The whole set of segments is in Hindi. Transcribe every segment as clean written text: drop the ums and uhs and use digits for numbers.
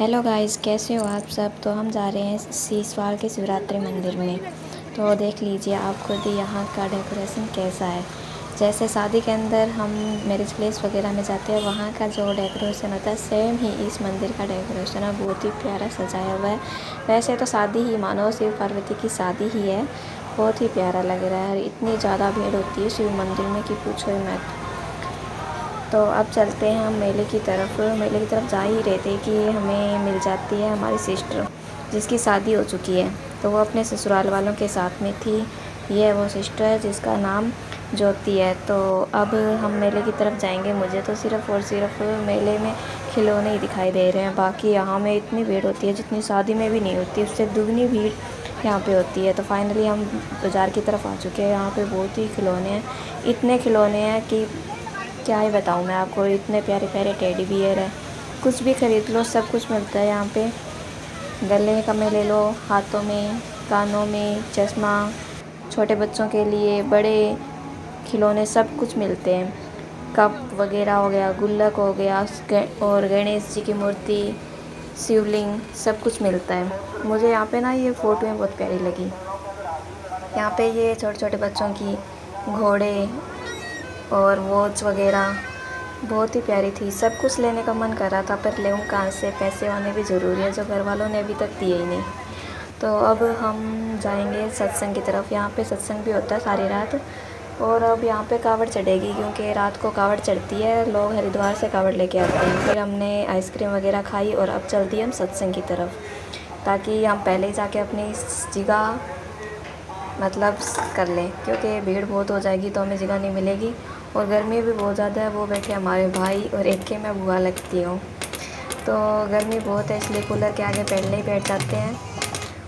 हेलो गाइस, कैसे हो आप सब। तो हम जा रहे हैं सीसवाड़ के शिवरात्रि मंदिर में। तो देख लीजिए आप खुद ही यहाँ का डेकोरेशन कैसा है। जैसे शादी के अंदर हम मैरिज प्लेस वगैरह में जाते हैं, वहाँ का जो डेकोरेशन होता है सेम ही इस मंदिर का डेकोरेशन है। बहुत ही प्यारा सजाया हुआ है। वैसे तो शादी ही मानो, शिव पार्वती की शादी ही है। बहुत ही प्यारा लग रहा है। इतनी ज़्यादा भीड़ होती है शिव मंदिर में कि पूछो ही मत। तो अब चलते हैं हम मेले की तरफ जा ही रहे थे कि हमें मिल जाती है हमारी सिस्टर, जिसकी शादी हो चुकी है। तो वो अपने ससुराल वालों के साथ में थी। ये वो सिस्टर है जिसका नाम ज्योति है। तो अब हम मेले की तरफ जाएंगे। मुझे तो सिर्फ़ और सिर्फ मेले में खिलौने ही दिखाई दे रहे हैं। बाकी यहाँ में इतनी भीड़ होती है जितनी शादी में भी नहीं होती, उससे दुगनी भीड़ यहाँ पे होती है। तो फाइनली हम बाज़ार की तरफ आ चुके हैं। यहाँ पे बहुत ही खिलौने हैं, इतने खिलौने हैं कि क्या ही बताऊँ मैं आपको। इतने प्यारे प्यारे टेडी बियर है, कुछ भी ख़रीद लो सब कुछ मिलता है यहाँ पे। गले में ले लो, हाथों में, कानों में, चश्मा, छोटे बच्चों के लिए बड़े खिलौने सब कुछ मिलते हैं। कप वगैरह हो गया, गुल्लक हो गया, और गणेश जी की मूर्ति, शिवलिंग, सब कुछ मिलता है। मुझे यहाँ पे ना ये फ़ोटोएँ बहुत प्यारी लगी। यहाँ पे ये छोटे छोटे बच्चों की घोड़े और वॉच वगैरह बहुत ही प्यारी थी। सब कुछ लेने का मन कर रहा था, पर लेऊँ कहाँ से। पैसे होने भी ज़रूरी है, जो घर वालों ने अभी तक दिए ही नहीं। तो अब हम जाएंगे सत्संग की तरफ। यहाँ पे सत्संग भी होता है सारी रात। और अब यहाँ पे कावड़ चढ़ेगी, क्योंकि रात को कावड़ चढ़ती है। लोग हरिद्वार से कावड़ लेके आते हैं। फिर हमने आइसक्रीम वगैरह खाई और अब चल दिए हम सत्संग की तरफ, ताकि हम पहले ही जाके अपनी जगह मतलब कर लें, क्योंकि भीड़ बहुत हो जाएगी तो हमें जगह नहीं मिलेगी। और गर्मी भी बहुत ज़्यादा है। वो बैठे हमारे भाई और एक के मैं बुआ लगती हूँ। तो गर्मी बहुत है, इसलिए कूलर के आगे पहले ही बैठ जाते हैं।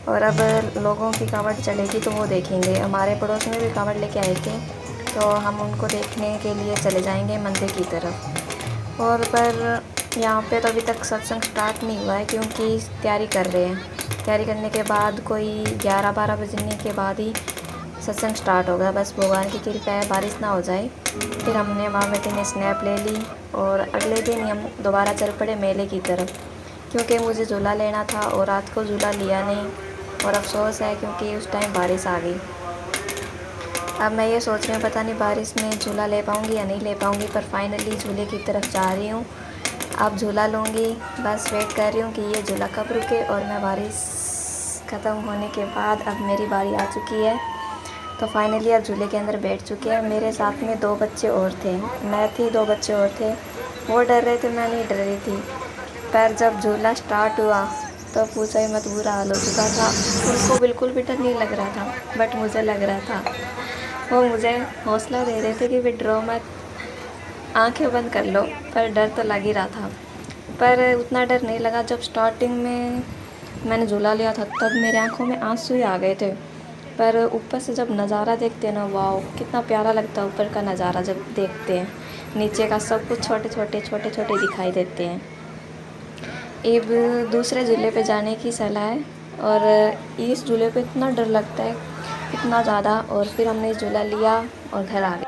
और अब लोगों की कावड़ चलेगी तो वो देखेंगे। हमारे पड़ोस में भी कावड़ लेके आए थे, तो हम उनको देखने के लिए चले जाएंगे मंदिर की तरफ। और पर यहाँ पे तो अभी तक सत्संग स्टार्ट नहीं हुआ है, क्योंकि तैयारी कर रहे हैं। तैयारी करने के बाद कोई 11-12 बजने के बाद ही सत्संग स्टार्ट होगा। बस भगवान की कृपा है बारिश ना हो जाए। फिर हमने वहाँ बैठे ने स्नैप ले ली और अगले दिन ही हम दोबारा चल पड़े मेले की तरफ, क्योंकि मुझे झूला लेना था और रात को झूला लिया नहीं। और अफसोस है क्योंकि उस टाइम बारिश आ गई। अब मैं ये सोच रही हूँ पता नहीं बारिश में झूला ले पाऊँगी या नहीं ले पाऊँगी, पर फाइनली झूले की तरफ जा रही हूँ। अब झूला लूँगी, बस वेट कर रही हूँ कि ये झूला कब रुके और मैं बारिश ख़त्म होने के बाद अब मेरी बारी आ चुकी है। तो फाइनली अब झूले के अंदर बैठ चुके हैं। मेरे साथ में 2 बच्चे और थे, मैं थी, 2 बच्चे और थे। वो डर रहे थे, मैं नहीं डर रही थी। पर जब झूला स्टार्ट हुआ तो पूछो ही मत, बुरा हाल हो चुका था। उनको बिल्कुल भी डर नहीं लग रहा था, बट मुझे लग रहा था। वो मुझे हौसला दे रहे थे कि भी डरो मत, आंखें बंद कर लो। पर डर तो लग ही रहा था, पर उतना डर नहीं लगा। जब स्टार्टिंग में मैंने झूला लिया था तब मेरी आंखों में आंसू ही आ गए थे। पर ऊपर से जब नज़ारा देखते हैं ना, वाओ कितना प्यारा लगता है। ऊपर का नज़ारा जब देखते हैं, नीचे का सब कुछ छोटे छोटे दिखाई देते हैं। अब दूसरे झूले पे जाने की सलाह है, और इस झूले पे इतना डर लगता है, इतना ज़्यादा। और फिर हमने झूला लिया और घर आ गए।